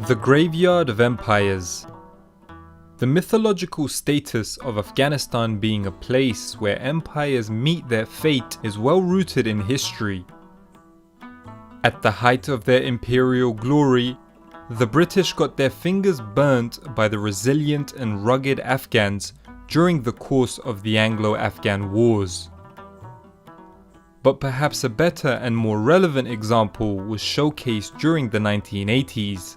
The Graveyard of Empires. The mythological status of Afghanistan being a place where empires meet their fate is well rooted in history. At the height of their imperial glory, the British got their fingers burnt by the resilient and rugged Afghans during the course of the Anglo-Afghan Wars. But perhaps a better and more relevant example was showcased during the 1980s,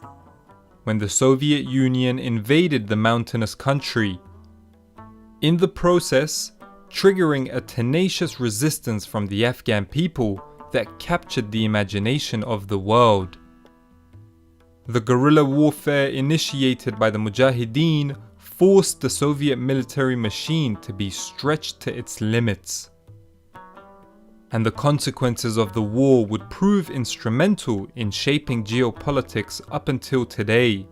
when the Soviet Union invaded the mountainous country, in the process triggering a tenacious resistance from the Afghan people that captured the imagination of the world. The guerrilla warfare initiated by the Mujahideen forced the Soviet military machine to be stretched to its limits. And the consequences of the war would prove instrumental in shaping geopolitics up until today.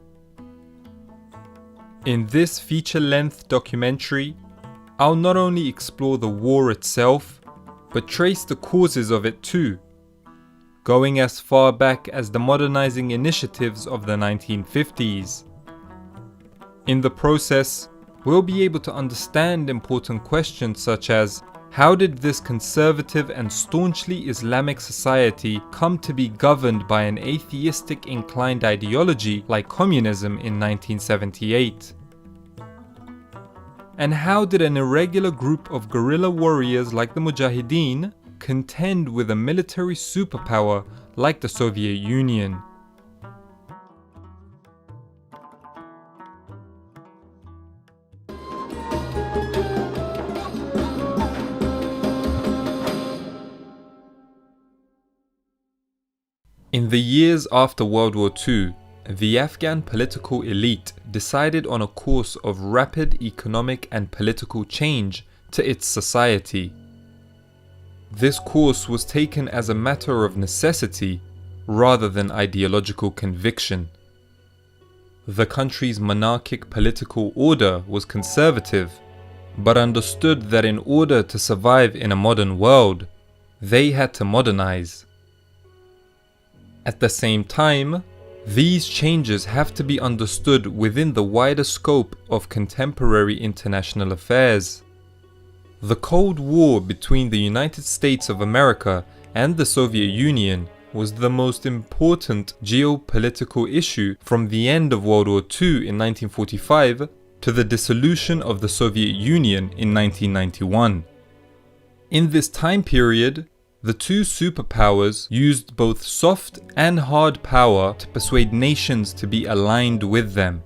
In this feature-length documentary, I'll not only explore the war itself, but trace the causes of it too, going as far back as the modernizing initiatives of the 1950s. In the process, we'll be able to understand important questions such as, how did this conservative and staunchly Islamic society come to be governed by an atheistic inclined ideology like communism in 1978? And how did an irregular group of guerrilla warriors like the Mujahideen contend with a military superpower like the Soviet Union? In the years after World War II, the Afghan political elite decided on a course of rapid economic and political change to its society. This course was taken as a matter of necessity rather than ideological conviction. The country's monarchic political order was conservative, but understood that in order to survive in a modern world, they had to modernize. At the same time, these changes have to be understood within the wider scope of contemporary international affairs. The Cold War between the United States of America and the Soviet Union was the most important geopolitical issue from the end of World War II in 1945 to the dissolution of the Soviet Union in 1991. In this time period, the two superpowers used both soft and hard power to persuade nations to be aligned with them.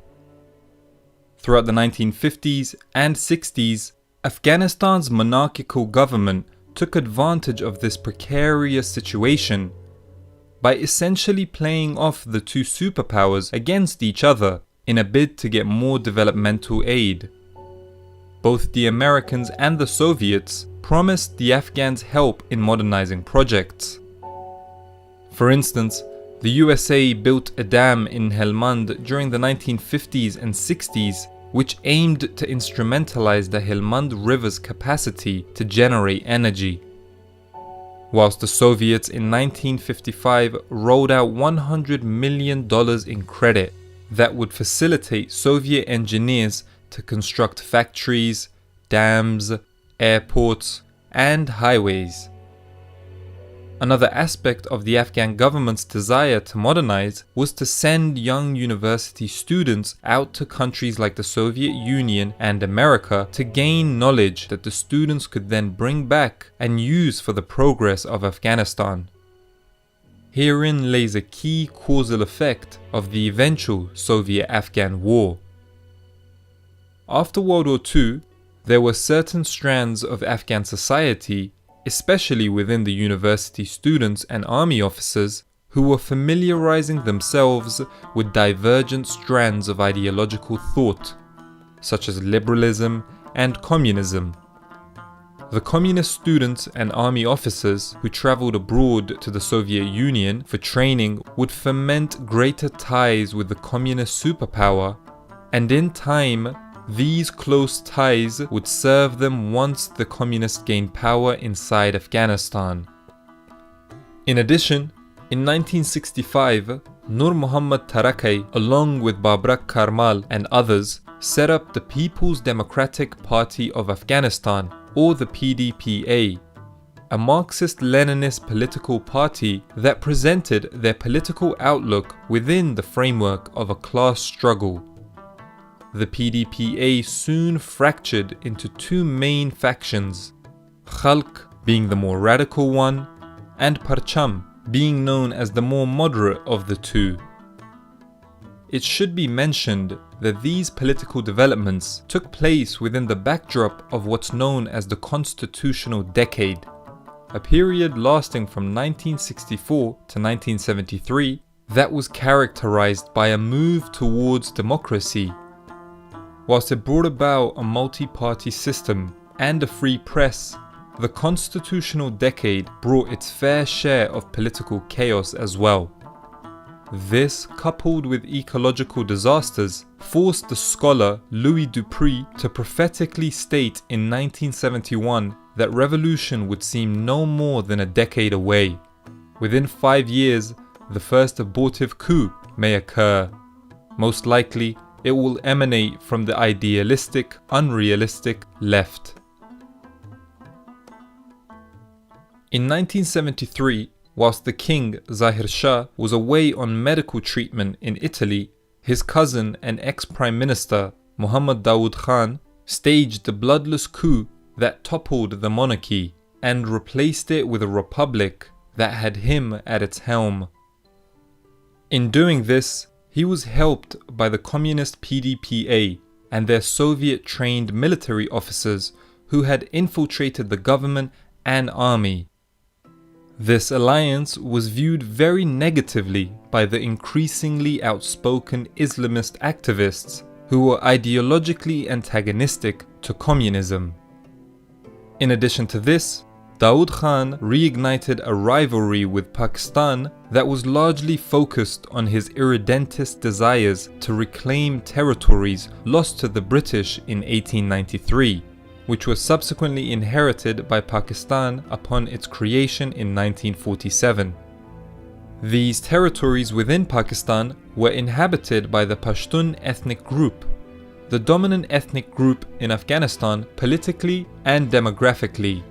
Throughout the 1950s and 60s, Afghanistan's monarchical government took advantage of this precarious situation by essentially playing off the two superpowers against each other in a bid to get more developmental aid. Both the Americans and the Soviets promised the Afghans help in modernizing projects. For instance, the USA built a dam in Helmand during the 1950s and 60s, which aimed to instrumentalize the Helmand River's capacity to generate energy. Whilst the Soviets in 1955 rolled out $100 million in credit that would facilitate Soviet engineers to construct factories, dams, airports, and highways. Another aspect of the Afghan government's desire to modernize was to send young university students out to countries like the Soviet Union and America to gain knowledge that the students could then bring back and use for the progress of Afghanistan. Herein lays a key causal effect of the eventual Soviet-Afghan War. After World War II, there were certain strands of Afghan society, especially within the university students and army officers, who were familiarizing themselves with divergent strands of ideological thought, such as liberalism and communism. The communist students and army officers who traveled abroad to the Soviet Union for training would foment greater ties with the communist superpower, and in time, these close ties would serve them once the communists gained power inside Afghanistan. In addition, in 1965, Nur Muhammad Tarakay, along with Babrak Karmal and others, set up the People's Democratic Party of Afghanistan, or the PDPA, a Marxist-Leninist political party that presented their political outlook within the framework of a class struggle. The PDPA soon fractured into two main factions, Khalq being the more radical one, and Parcham being known as the more moderate of the two. It should be mentioned that these political developments took place within the backdrop of what's known as the Constitutional Decade, a period lasting from 1964 to 1973 that was characterized by a move towards democracy. Whilst it brought about a multi-party system and a free press, the Constitutional Decade brought its fair share of political chaos as well. This, coupled with ecological disasters, forced the scholar Louis Dupuy to prophetically state in 1971 that revolution would seem no more than a decade away. Within 5 years, the first abortive coup may occur. Most likely, it will emanate from the idealistic, unrealistic left. In 1973, whilst the king, Zahir Shah, was away on medical treatment in Italy, his cousin and ex-prime minister, Muhammad Dawood Khan, staged the bloodless coup that toppled the monarchy and replaced it with a republic that had him at its helm. In doing this, he was helped by the communist PDPA and their Soviet-trained military officers who had infiltrated the government and army. This alliance was viewed very negatively by the increasingly outspoken Islamist activists who were ideologically antagonistic to communism. In addition to this, Dawood Khan reignited a rivalry with Pakistan that was largely focused on his irredentist desires to reclaim territories lost to the British in 1893, which was subsequently inherited by Pakistan upon its creation in 1947. These territories within Pakistan were inhabited by the Pashtun ethnic group, the dominant ethnic group in Afghanistan politically and demographically.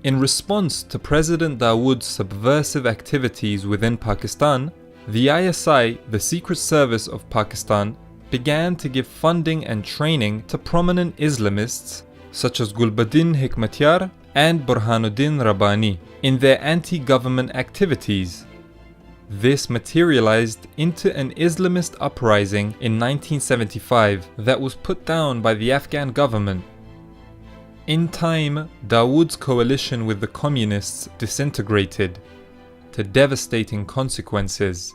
In response to President Dawood's subversive activities within Pakistan, the ISI, the Secret Service of Pakistan, began to give funding and training to prominent Islamists such as Gulbuddin Hikmatyar and Burhanuddin Rabbani in their anti-government activities. This materialized into an Islamist uprising in 1975 that was put down by the Afghan government. In time, Dawood's coalition with the communists disintegrated, to devastating consequences.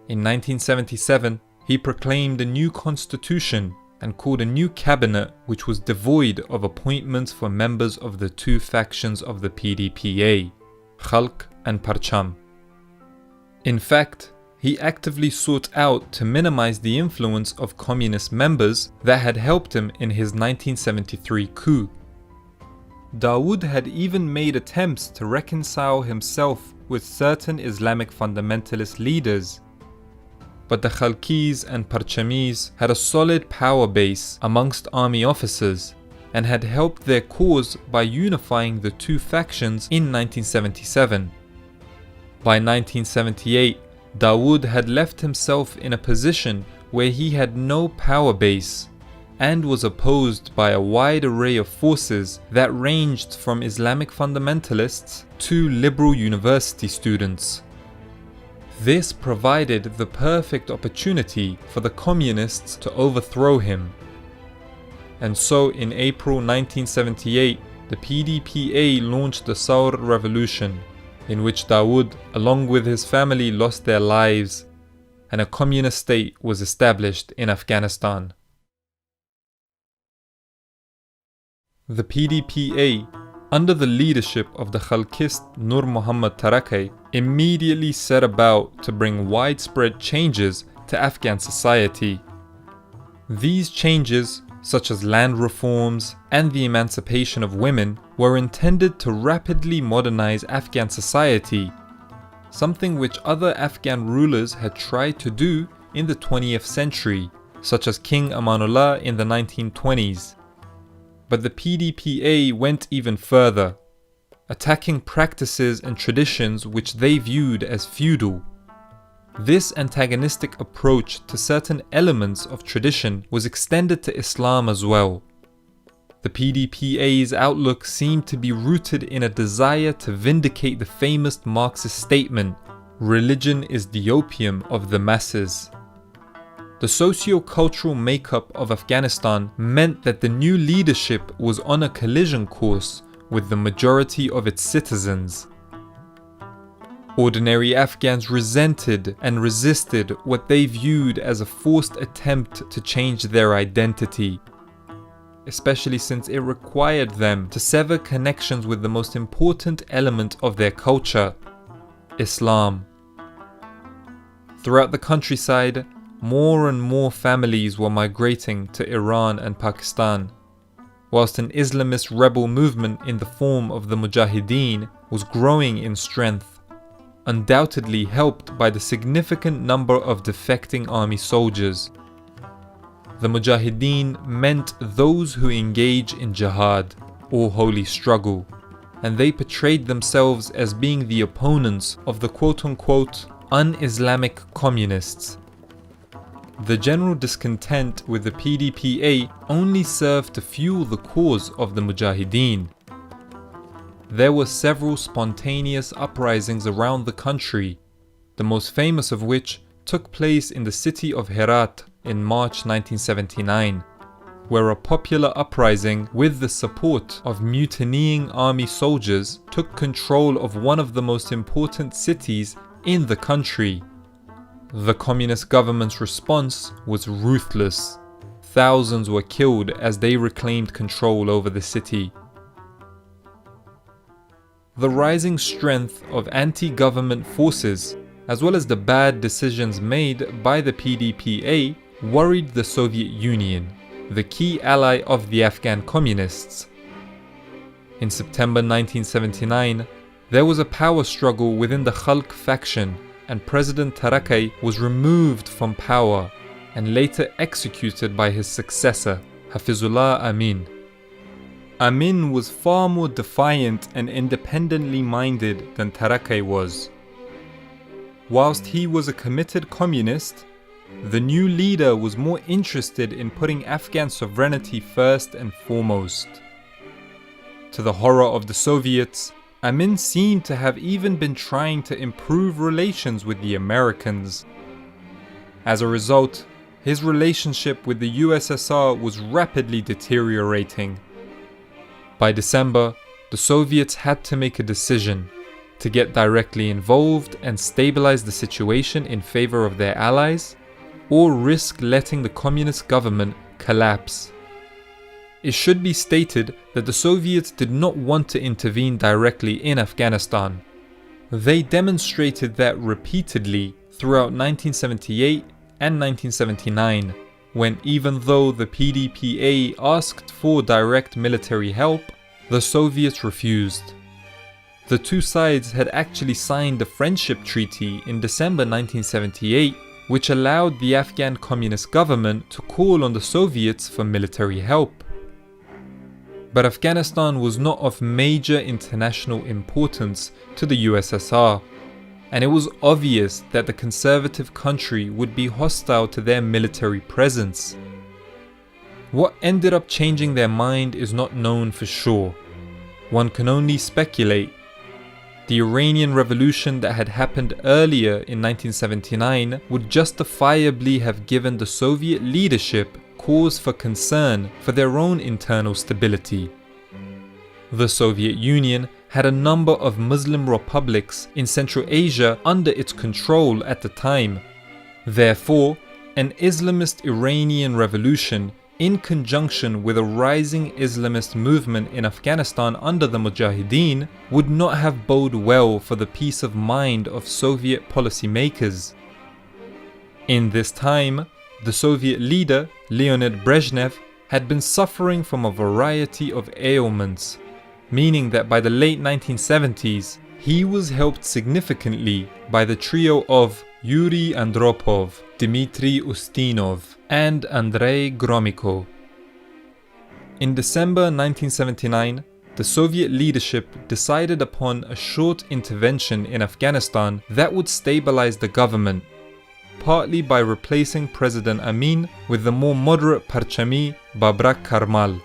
In 1977, he proclaimed a new constitution and called a new cabinet which was devoid of appointments for members of the two factions of the PDPA, Khalq and Parcham. In fact, he actively sought out to minimize the influence of communist members that had helped him in his 1973 coup. Dawood had even made attempts to reconcile himself with certain Islamic fundamentalist leaders, but the Khalqis and Parchamis had a solid power base amongst army officers and had helped their cause by unifying the two factions in 1977. By 1978, Dawood had left himself in a position where he had no power base and was opposed by a wide array of forces that ranged from Islamic fundamentalists to liberal university students. This provided the perfect opportunity for the communists to overthrow him. And so in April 1978, the PDPA launched the Saur Revolution, in which Dawood, along with his family, lost their lives, and a communist state was established in Afghanistan. The PDPA, under the leadership of the Khalqist Nur Muhammad Tarakay, immediately set about to bring widespread changes to Afghan society. These changes, such as land reforms and the emancipation of women, were intended to rapidly modernize Afghan society, something which other Afghan rulers had tried to do in the 20th century, such as King Amanullah in the 1920s. But the PDPA went even further, attacking practices and traditions which they viewed as feudal. This antagonistic approach to certain elements of tradition was extended to Islam as well. The PDPA's outlook seemed to be rooted in a desire to vindicate the famous Marxist statement, "Religion is the opium of the masses." The socio-cultural makeup of Afghanistan meant that the new leadership was on a collision course with the majority of its citizens. Ordinary Afghans resented and resisted what they viewed as a forced attempt to change their identity, especially since it required them to sever connections with the most important element of their culture, Islam. Throughout the countryside, more and more families were migrating to Iran and Pakistan, whilst an Islamist rebel movement in the form of the Mujahideen was growing in strength, undoubtedly helped by the significant number of defecting army soldiers. The Mujahideen meant those who engage in jihad, or holy struggle, and they portrayed themselves as being the opponents of the quote-unquote un-Islamic communists. The general discontent with the PDPA only served to fuel the cause of the Mujahideen. There were several spontaneous uprisings around the country, the most famous of which took place in the city of Herat in March 1979, where a popular uprising with the support of mutinying army soldiers took control of one of the most important cities in the country. The communist government's response was ruthless. Thousands were killed as they reclaimed control over the city. The rising strength of anti-government forces, as well as the bad decisions made by the PDPA, worried the Soviet Union, the key ally of the Afghan communists. In September 1979, there was a power struggle within the Khalq faction, and President Tarakay was removed from power and later executed by his successor, Hafizullah Amin. Amin was far more defiant and independently minded than Tarakay was. Whilst he was a committed communist, the new leader was more interested in putting Afghan sovereignty first and foremost. To the horror of the Soviets, Amin seemed to have even been trying to improve relations with the Americans. As a result, his relationship with the USSR was rapidly deteriorating. By December, the Soviets had to make a decision to get directly involved and stabilize the situation in favor of their allies, or risk letting the communist government collapse. It should be stated that the Soviets did not want to intervene directly in Afghanistan. They demonstrated that repeatedly throughout 1978 and 1979, when even though the PDPA asked for direct military help, the Soviets refused. The two sides had actually signed a friendship treaty in December 1978, which allowed the Afghan communist government to call on the Soviets for military help. But Afghanistan was not of major international importance to the USSR, and it was obvious that the conservative country would be hostile to their military presence. What ended up changing their mind is not known for sure. One can only speculate. The Iranian Revolution that had happened earlier in 1979 would justifiably have given the Soviet leadership cause for concern for their own internal stability. The Soviet Union had a number of Muslim republics in Central Asia under its control at the time. Therefore, an Islamist Iranian revolution in conjunction with a rising Islamist movement in Afghanistan under the Mujahideen would not have boded well for the peace of mind of Soviet policymakers. In this time, the Soviet leader, Leonid Brezhnev, had been suffering from a variety of ailments, meaning that by the late 1970s, He was helped significantly by the trio of Yuri Andropov, Dmitry Ustinov, and Andrei Gromyko. In December 1979, the Soviet leadership decided upon a short intervention in Afghanistan that would stabilize the government, partly by replacing President Amin with the more moderate Parchami Babrak Karmal.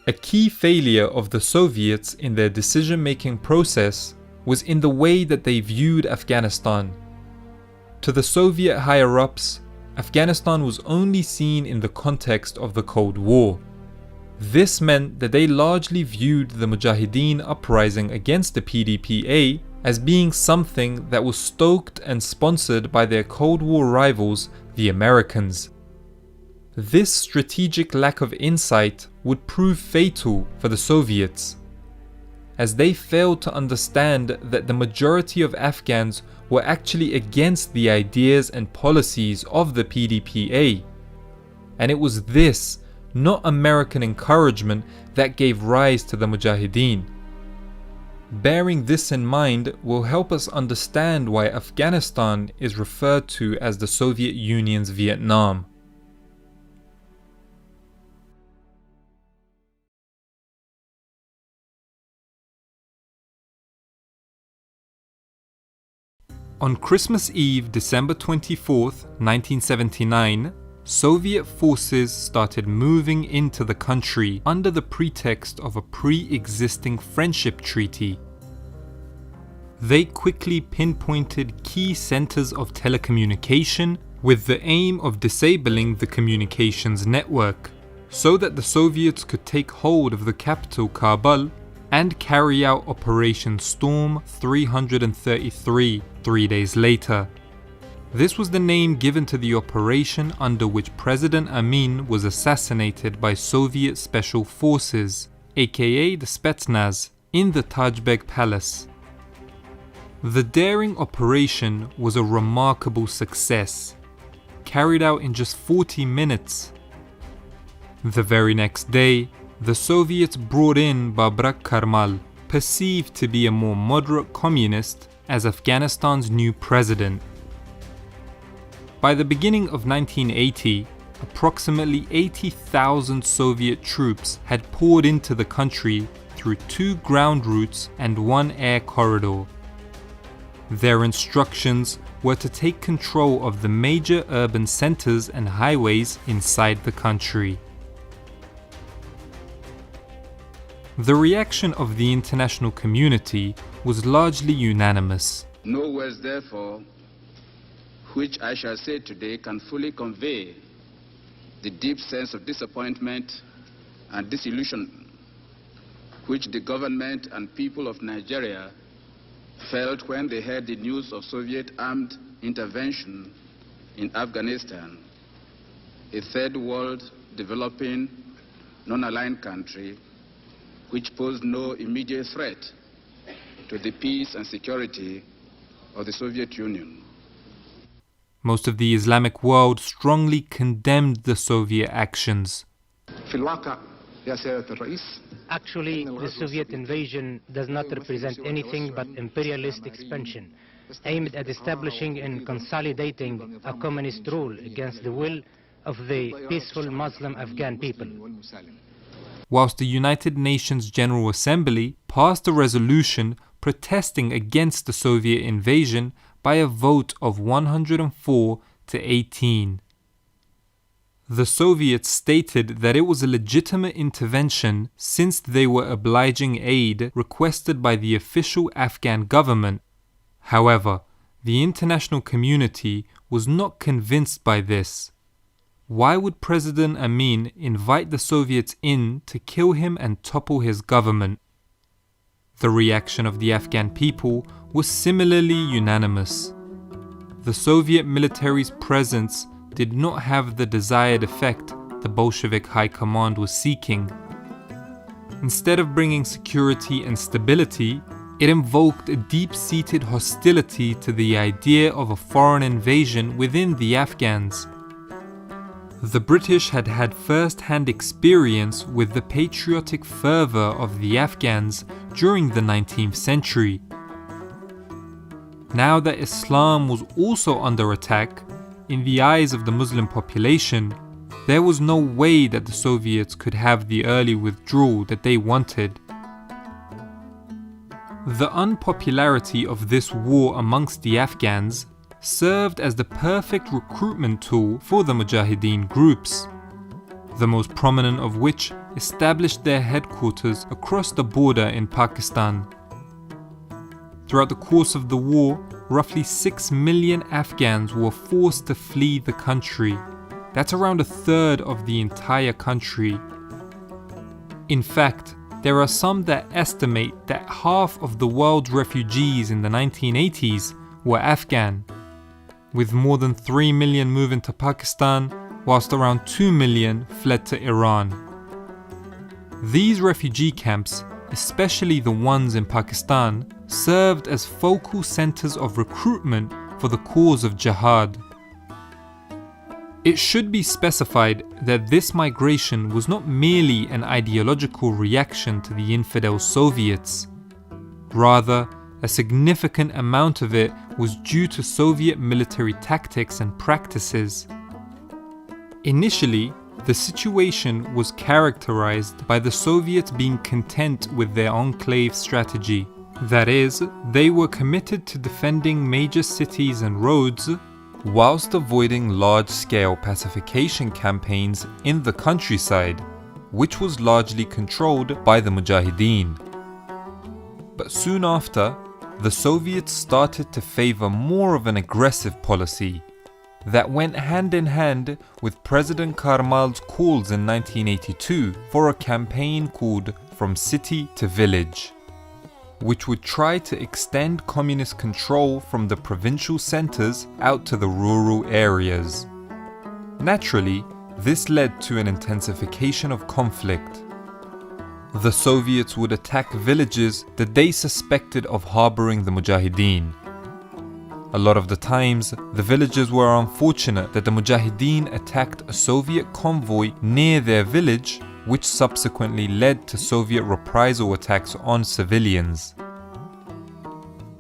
A key failure of the Soviets in their decision-making process was in the way that they viewed Afghanistan. To the Soviet higher-ups, Afghanistan was only seen in the context of the Cold War. This meant that they largely viewed the Mujahideen uprising against the PDPA as being something that was stoked and sponsored by their Cold War rivals, the Americans. This strategic lack of insight would prove fatal for the Soviets, as they failed to understand that the majority of Afghans were actually against the ideas and policies of the PDPA. And it was this, not American encouragement, that gave rise to the Mujahideen. Bearing this in mind will help us understand why Afghanistan is referred to as the Soviet Union's Vietnam. On Christmas Eve, December 24th, 1979, Soviet forces started moving into the country under the pretext of a pre-existing friendship treaty. They quickly pinpointed key centers of telecommunication with the aim of disabling the communications network, so that the Soviets could take hold of the capital Kabul and carry out Operation Storm 333 3 days later. This was the name given to the operation under which President Amin was assassinated by Soviet Special Forces, aka the Spetsnaz, in the Tajbek Palace. The daring operation was a remarkable success, carried out in just 40 minutes. The very next day, the Soviets brought in Babrak Karmal, perceived to be a more moderate communist, as Afghanistan's new president. By the beginning of 1980, approximately 80,000 Soviet troops had poured into the country through 2 ground routes and 1 air corridor. Their instructions were to take control of the major urban centers and highways inside the country. The reaction of the international community was largely unanimous. No words, therefore, which I shall say today can fully convey the deep sense of disappointment and disillusion which the government and people of Nigeria felt when they heard the news of Soviet armed intervention in Afghanistan, a third world developing non-aligned country which posed no immediate threat to the peace and security of the Soviet Union. Most of the Islamic world strongly condemned the Soviet actions. Actually, the Soviet invasion does not represent anything but imperialist expansion, aimed at establishing and consolidating a communist rule against the will of the peaceful Muslim Afghan people. Whilst the United Nations General Assembly passed a resolution protesting against the Soviet invasion by a vote of 104 to 18. The Soviets stated that it was a legitimate intervention since they were obliging aid requested by the official Afghan government. However, the international community was not convinced by this. Why would President Amin invite the Soviets in to kill him and topple his government? The reaction of the Afghan people was similarly unanimous. The Soviet military's presence did not have the desired effect the Bolshevik High Command was seeking. Instead of bringing security and stability, it invoked a deep-seated hostility to the idea of a foreign invasion within the Afghans. The British had had first-hand experience with the patriotic fervour of the Afghans during the 19th century. Now that Islam was also under attack, in the eyes of the Muslim population, there was no way that the Soviets could have the early withdrawal that they wanted. The unpopularity of this war amongst the Afghans served as the perfect recruitment tool for the Mujahideen groups, the most prominent of which established their headquarters across the border in Pakistan. Throughout the course of the war, roughly 6 million Afghans were forced to flee the country. That's around a third of the entire country. In fact, there are some that estimate that half of the world's refugees in the 1980s were Afghan, with more than 3 million moving to Pakistan, whilst around 2 million fled to Iran. These refugee camps, especially the ones in Pakistan, served as focal centres of recruitment for the cause of jihad. It should be specified that this migration was not merely an ideological reaction to the infidel Soviets. Rather, a significant amount of it was due to Soviet military tactics and practices. Initially, the situation was characterized by the Soviets being content with their enclave strategy. That is, they were committed to defending major cities and roads, whilst avoiding large-scale pacification campaigns in the countryside, which was largely controlled by the Mujahideen. But soon after, the Soviets started to favor more of an aggressive policy that went hand in hand with President Karmal's calls in 1982 for a campaign called From City to Village, which would try to extend communist control from the provincial centres out to the rural areas. Naturally, this led to an intensification of conflict. The Soviets would attack villages that they suspected of harbouring the Mujahideen. A lot of the times, the villagers were unfortunate that the Mujahideen attacked a Soviet convoy near their village, which subsequently led to Soviet reprisal attacks on civilians.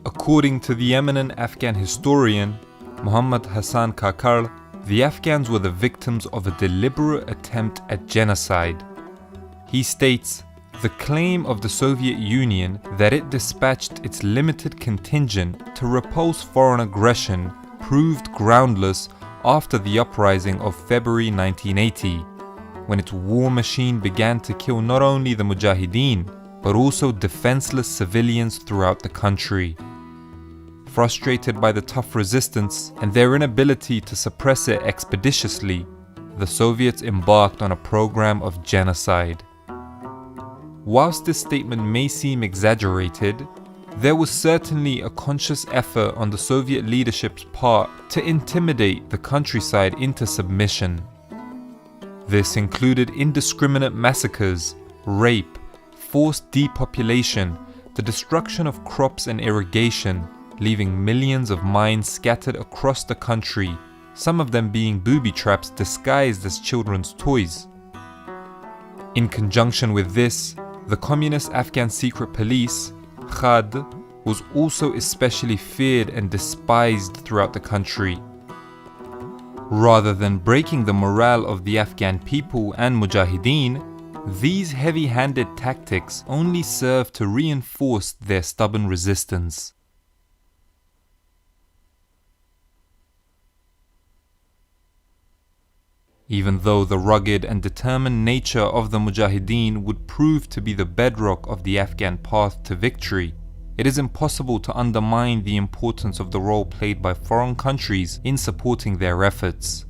According to the eminent Afghan historian Muhammad Hassan Kakar, the Afghans were the victims of a deliberate attempt at genocide. He states, "The claim of the Soviet Union that it dispatched its limited contingent to repulse foreign aggression proved groundless after the uprising of February 1980, when its war machine began to kill not only the Mujahideen, but also defenseless civilians throughout the country." Frustrated by the tough resistance and their inability to suppress it expeditiously, the Soviets embarked on a program of genocide. Whilst this statement may seem exaggerated, there was certainly a conscious effort on the Soviet leadership's part to intimidate the countryside into submission. This included indiscriminate massacres, rape, forced depopulation, the destruction of crops and irrigation, leaving millions of mines scattered across the country, some of them being booby traps disguised as children's toys. In conjunction with this, the communist Afghan secret police, Khad, was also especially feared and despised throughout the country. Rather than breaking the morale of the Afghan people and Mujahideen, these heavy-handed tactics only served to reinforce their stubborn resistance. Even though the rugged and determined nature of the Mujahideen would prove to be the bedrock of the Afghan path to victory, it is impossible to undermine the importance of the role played by foreign countries in supporting their efforts.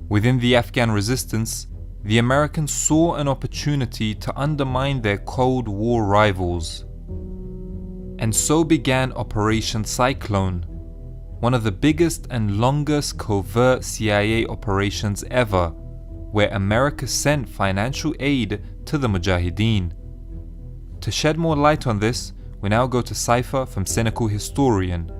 Within the Afghan resistance, the Americans saw an opportunity to undermine their Cold War rivals. And so began Operation Cyclone, one of the biggest and longest covert CIA operations ever, where America sent financial aid to the Mujahideen. To shed more light on this, we now go to Cypher from Cynical Historian.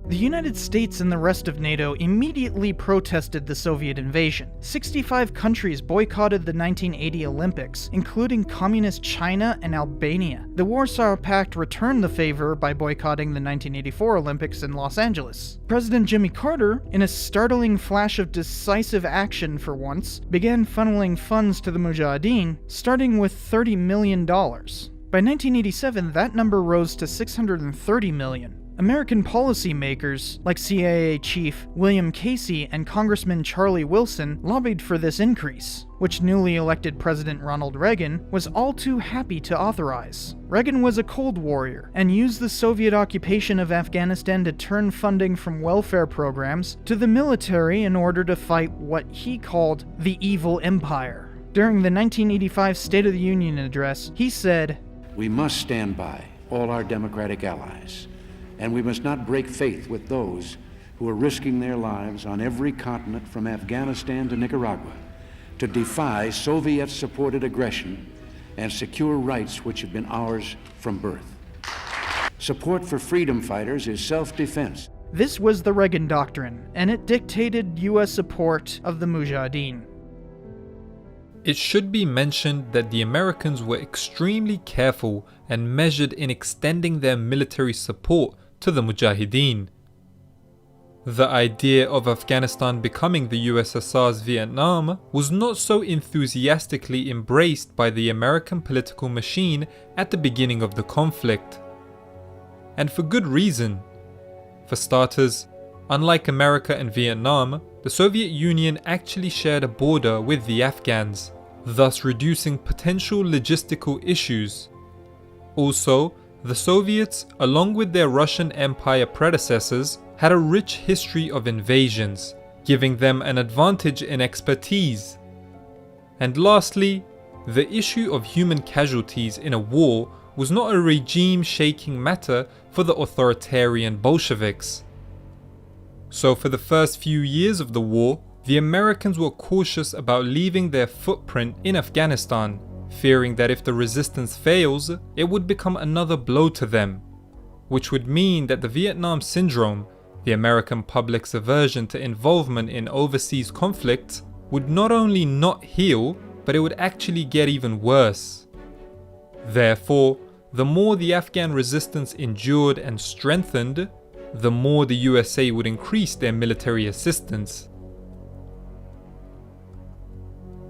The United States and the rest of NATO immediately protested the Soviet invasion. 65 countries boycotted the 1980 Olympics, including Communist China and Albania. The Warsaw Pact returned the favor by boycotting the 1984 Olympics in Los Angeles. President Jimmy Carter, in a startling flash of decisive action for once, began funneling funds to the Mujahideen, starting with $30 million. By 1987, that number rose to $630 million. American policymakers, like CIA Chief William Casey and Congressman Charlie Wilson, lobbied for this increase, which newly elected President Ronald Reagan was all too happy to authorize. Reagan was a Cold Warrior and used the Soviet occupation of Afghanistan to turn funding from welfare programs to the military in order to fight what he called the evil empire. During the 1985 State of the Union address, he said, "We must stand by all our democratic allies, and we must not break faith with those who are risking their lives on every continent from Afghanistan to Nicaragua to defy Soviet-supported aggression and secure rights which have been ours from birth. Support for freedom fighters is self-defense." This was the Reagan Doctrine, and it dictated U.S. support of the Mujahideen. It should be mentioned that the Americans were extremely careful and measured in extending their military support to the Mujahideen. The idea of Afghanistan becoming the USSR's Vietnam was not so enthusiastically embraced by the American political machine at the beginning of the conflict. And for good reason. For starters, unlike America and Vietnam, the Soviet Union actually shared a border with the Afghans, thus reducing potential logistical issues. Also, the Soviets, along with their Russian Empire predecessors, had a rich history of invasions, giving them an advantage in expertise. And lastly, the issue of human casualties in a war was not a regime-shaking matter for the authoritarian Bolsheviks. So for the first few years of the war, the Americans were cautious about leaving their footprint in Afghanistan, fearing that if the resistance fails, it would become another blow to them, which would mean that the Vietnam Syndrome, the American public's aversion to involvement in overseas conflicts, would not only not heal, but it would actually get even worse. Therefore, the more the Afghan resistance endured and strengthened, the more the USA would increase their military assistance.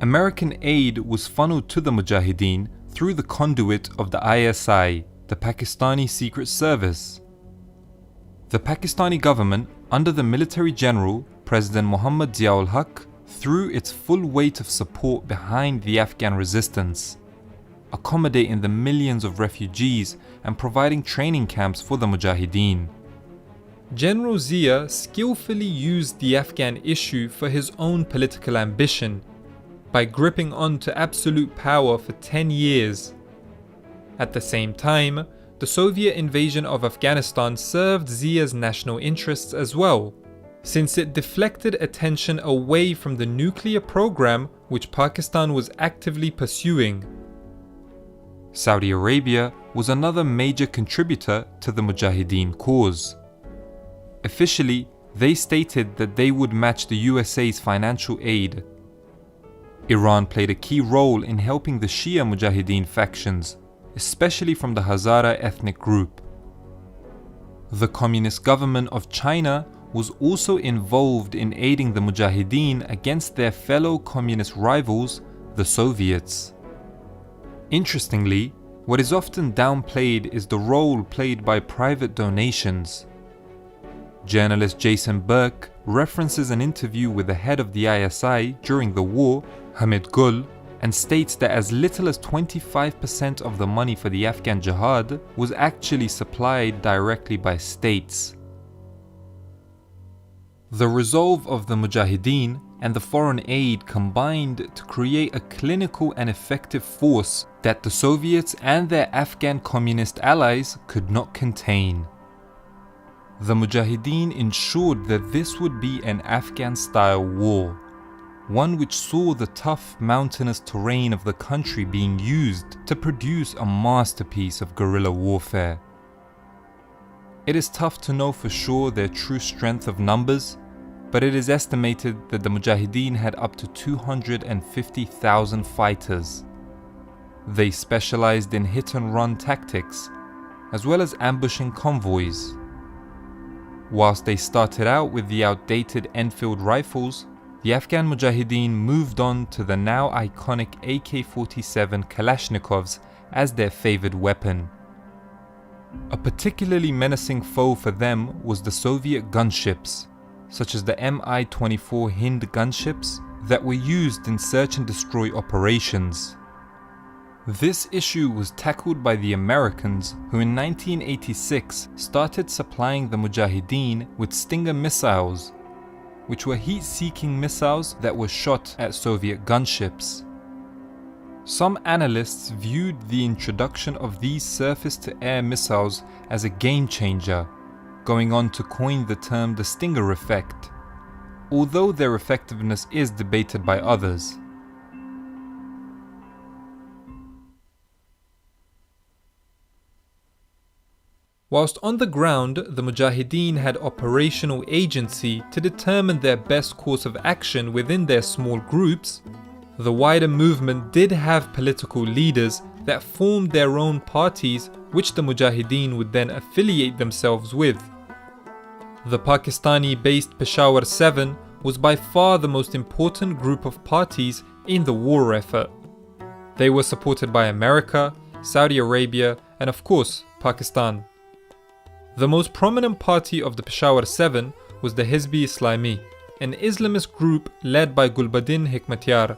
American aid was funneled to the Mujahideen through the conduit of the ISI, the Pakistani Secret Service. The Pakistani government, under the military general, President Muhammad Zia-ul-Haq, threw its full weight of support behind the Afghan resistance, accommodating the millions of refugees and providing training camps for the Mujahideen. General Zia skillfully used the Afghan issue for his own political ambition by gripping on to absolute power for 10 years. At the same time, the Soviet invasion of Afghanistan served Zia's national interests as well, since it deflected attention away from the nuclear program which Pakistan was actively pursuing. Saudi Arabia was another major contributor to the Mujahideen cause. Officially, they stated that they would match the USA's financial aid. Iran played a key role in helping the Shia Mujahideen factions, especially from the Hazara ethnic group. The Communist government of China was also involved in aiding the Mujahideen against their fellow communist rivals, the Soviets. Interestingly, what is often downplayed is the role played by private donations. Journalist Jason Burke references an interview with the head of the ISI during the war, Hamid Gul, and states that as little as 25% of the money for the Afghan jihad was actually supplied directly by states. The resolve of the Mujahideen and the foreign aid combined to create a clinical and effective force that the Soviets and their Afghan communist allies could not contain. The Mujahideen ensured that this would be an Afghan-style war, one which saw the tough mountainous terrain of the country being used to produce a masterpiece of guerrilla warfare. It is tough to know for sure their true strength of numbers, but it is estimated that the Mujahideen had up to 250,000 fighters. They specialized in hit-and-run tactics, as well as ambushing convoys. Whilst they started out with the outdated Enfield rifles, the Afghan Mujahideen moved on to the now iconic AK-47 Kalashnikovs as their favored weapon. A particularly menacing foe for them was the Soviet gunships, such as the Mi-24 Hind gunships that were used in search and destroy operations. This issue was tackled by the Americans, who in 1986 started supplying the Mujahideen with Stinger missiles, which were heat-seeking missiles that were shot at Soviet gunships. Some analysts viewed the introduction of these surface-to-air missiles as a game-changer, going on to coin the term the Stinger effect, although their effectiveness is debated by others. Whilst on the ground, the Mujahideen had operational agency to determine their best course of action within their small groups, the wider movement did have political leaders that formed their own parties which the Mujahideen would then affiliate themselves with. The Pakistani-based Peshawar 7 was by far the most important group of parties in the war effort. They were supported by America, Saudi Arabia, and of course, Pakistan. The most prominent party of the Peshawar 7 was the Hizb-e Islami, an Islamist group led by Gulbuddin Hekmatyar.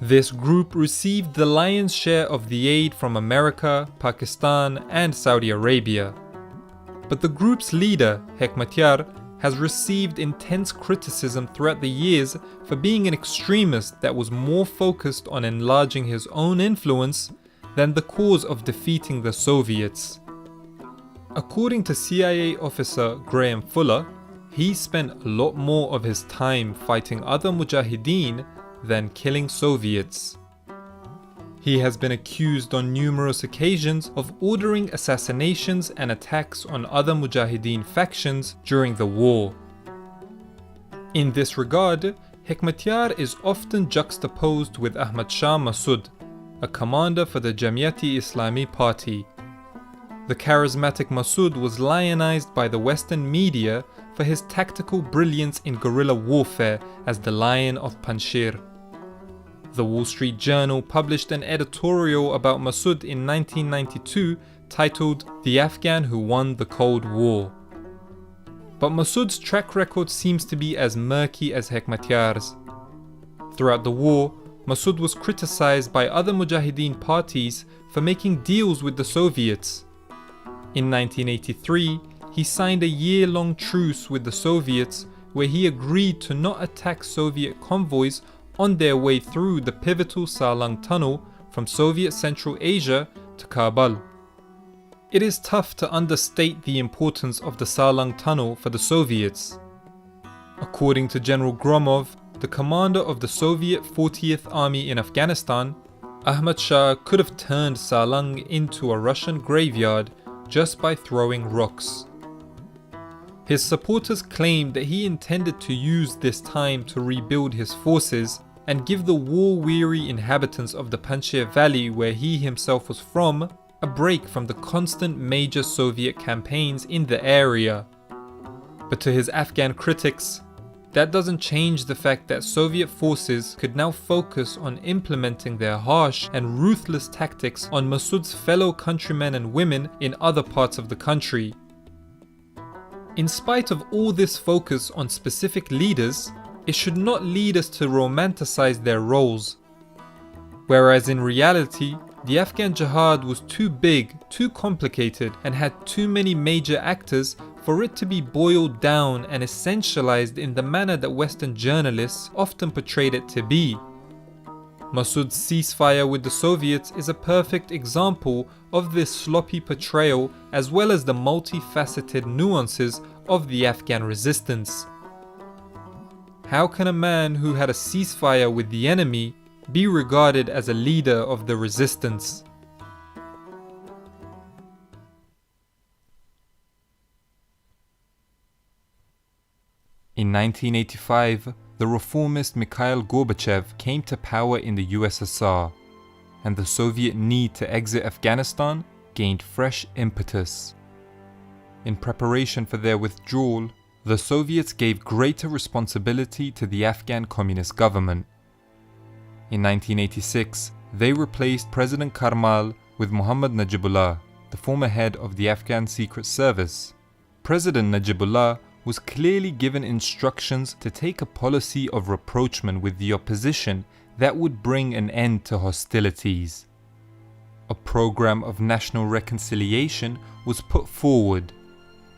This group received the lion's share of the aid from America, Pakistan, and Saudi Arabia. But the group's leader, Hekmatyar, has received intense criticism throughout the years for being an extremist that was more focused on enlarging his own influence than the cause of defeating the Soviets. According to CIA officer Graham Fuller, he spent a lot more of his time fighting other Mujahideen than killing Soviets. He has been accused on numerous occasions of ordering assassinations and attacks on other Mujahideen factions during the war. In this regard, Hekmatyar is often juxtaposed with Ahmad Shah Massoud, a commander for the Jamiyat-e-Islami party. The charismatic Massoud was lionized by the Western media for his tactical brilliance in guerrilla warfare as the Lion of Panjshir. The Wall Street Journal published an editorial about Massoud in 1992 titled "The Afghan Who Won the Cold War." But Massoud's track record seems to be as murky as Hekmatyar's. Throughout the war, Massoud was criticized by other Mujahideen parties for making deals with the Soviets. In 1983, he signed a year-long truce with the Soviets where he agreed to not attack Soviet convoys on their way through the pivotal Salang Tunnel from Soviet Central Asia to Kabul. It is tough to understate the importance of the Salang Tunnel for the Soviets. According to General Gromov, the commander of the Soviet 40th Army in Afghanistan, Ahmad Shah could have turned Salang into a Russian graveyard just by throwing rocks. His supporters claimed that he intended to use this time to rebuild his forces and give the war-weary inhabitants of the Panjshir Valley, where he himself was from, a break from the constant major Soviet campaigns in the area. But to his Afghan critics, that doesn't change the fact that Soviet forces could now focus on implementing their harsh and ruthless tactics on Massoud's fellow countrymen and women in other parts of the country. In spite of all this focus on specific leaders, it should not lead us to romanticize their roles. Whereas in reality, the Afghan Jihad was too big, too complicated, and had too many major actors for it to be boiled down and essentialized in the manner that Western journalists often portrayed it to be. Massoud's ceasefire with the Soviets is a perfect example of this sloppy portrayal, as well as the multifaceted nuances of the Afghan resistance. How can a man who had a ceasefire with the enemy be regarded as a leader of the resistance? In 1985, the reformist Mikhail Gorbachev came to power in the USSR, and the Soviet need to exit Afghanistan gained fresh impetus. In preparation for their withdrawal, the Soviets gave greater responsibility to the Afghan Communist government. In 1986, they replaced President Karmal with Muhammad Najibullah, the former head of the Afghan Secret Service. President Najibullah was clearly given instructions to take a policy of rapprochement with the opposition that would bring an end to hostilities. A program of national reconciliation was put forward,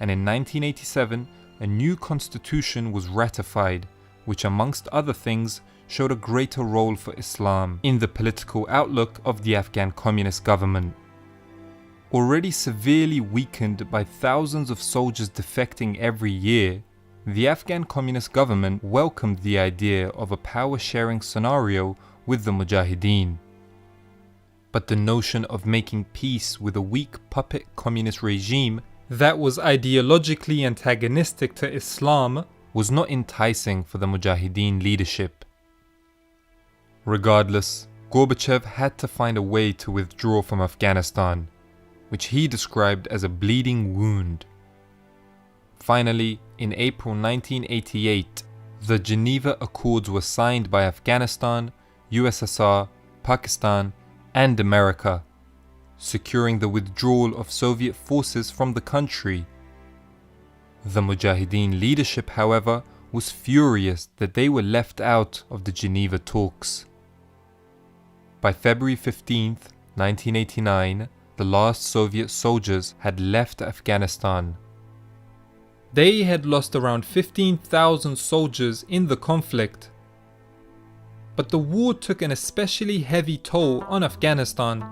and in 1987 a new constitution was ratified, which amongst other things showed a greater role for Islam in the political outlook of the Afghan Communist government. Already severely weakened by thousands of soldiers defecting every year, the Afghan Communist government welcomed the idea of a power-sharing scenario with the Mujahideen. But the notion of making peace with a weak puppet communist regime that was ideologically antagonistic to Islam was not enticing for the Mujahideen leadership. Regardless, Gorbachev had to find a way to withdraw from Afghanistan, which he described as a bleeding wound. Finally, in April 1988, the Geneva Accords were signed by Afghanistan, USSR, Pakistan, and America, securing the withdrawal of Soviet forces from the country. The Mujahideen leadership, however, was furious that they were left out of the Geneva talks. By February 15, 1989, the last Soviet soldiers had left Afghanistan. They had lost around 15,000 soldiers in the conflict. But the war took an especially heavy toll on Afghanistan.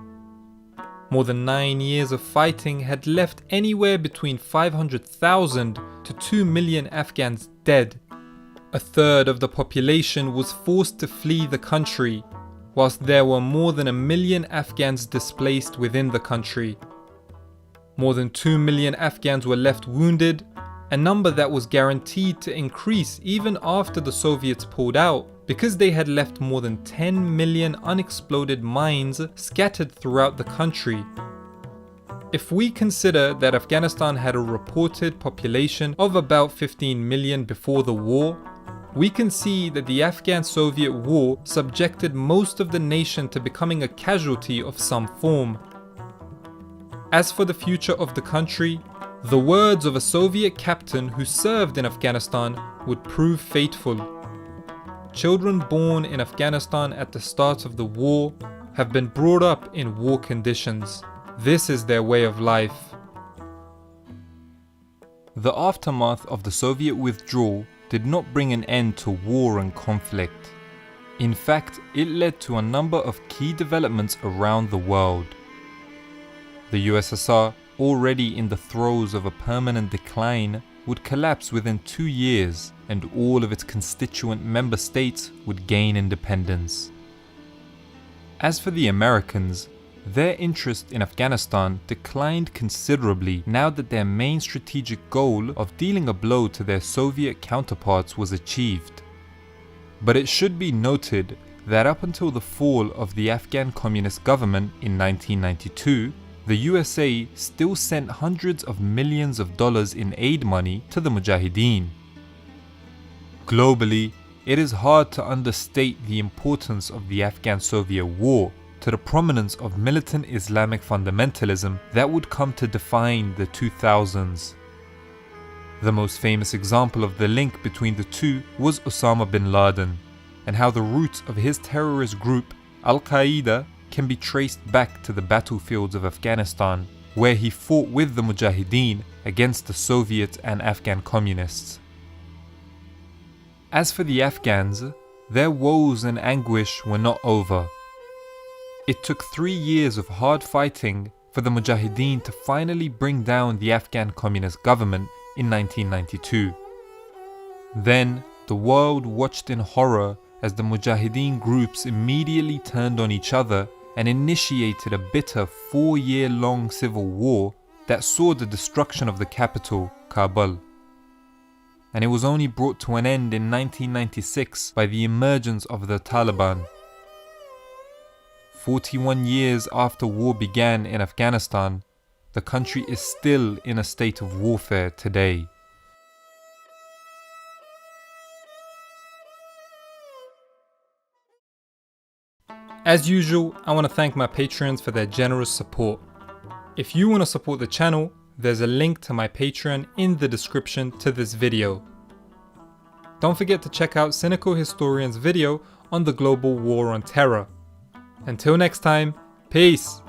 More than 9 years of fighting had left anywhere between 500,000 to 2 million Afghans dead. A third of the population was forced to flee the country, whilst there were more than 1 million Afghans displaced within the country. More than 2 million Afghans were left wounded, a number that was guaranteed to increase even after the Soviets pulled out, because they had left more than 10 million unexploded mines scattered throughout the country. If we consider that Afghanistan had a reported population of about 15 million before the war, we can see that the Afghan-Soviet war subjected most of the nation to becoming a casualty of some form. As for the future of the country, the words of a Soviet captain who served in Afghanistan would prove fateful. Children born in Afghanistan at the start of the war have been brought up in war conditions. This is their way of life. The aftermath of the Soviet withdrawal did not bring an end to war and conflict. In fact, it led to a number of key developments around the world. The USSR, already in the throes of a permanent decline, would collapse within 2 years, and all of its constituent member states would gain independence. As for the Americans, their interest in Afghanistan declined considerably now that their main strategic goal of dealing a blow to their Soviet counterparts was achieved. But it should be noted that up until the fall of the Afghan Communist government in 1992, the USA still sent hundreds of millions of dollars in aid money to the Mujahideen. Globally, it is hard to understate the importance of the Afghan-Soviet war to the prominence of militant Islamic fundamentalism that would come to define the 2000s. The most famous example of the link between the two was Osama bin Laden, and how the roots of his terrorist group, Al-Qaeda, can be traced back to the battlefields of Afghanistan, where he fought with the Mujahideen against the Soviet and Afghan communists. As for the Afghans, their woes and anguish were not over. It took 3 years of hard fighting for the Mujahideen to finally bring down the Afghan Communist government in 1992. Then, the world watched in horror as the Mujahideen groups immediately turned on each other and initiated a bitter 4-year-long civil war that saw the destruction of the capital, Kabul. and it was only brought to an end in 1996 by the emergence of the Taliban. 41 years after war began in Afghanistan, the country is still in a state of warfare today. As usual, I want to thank my patrons for their generous support. If you want to support the channel, there's a link to my Patreon in the description to this video. Don't forget to check out Cynical Historian's video on the global war on terror. Until next time, peace!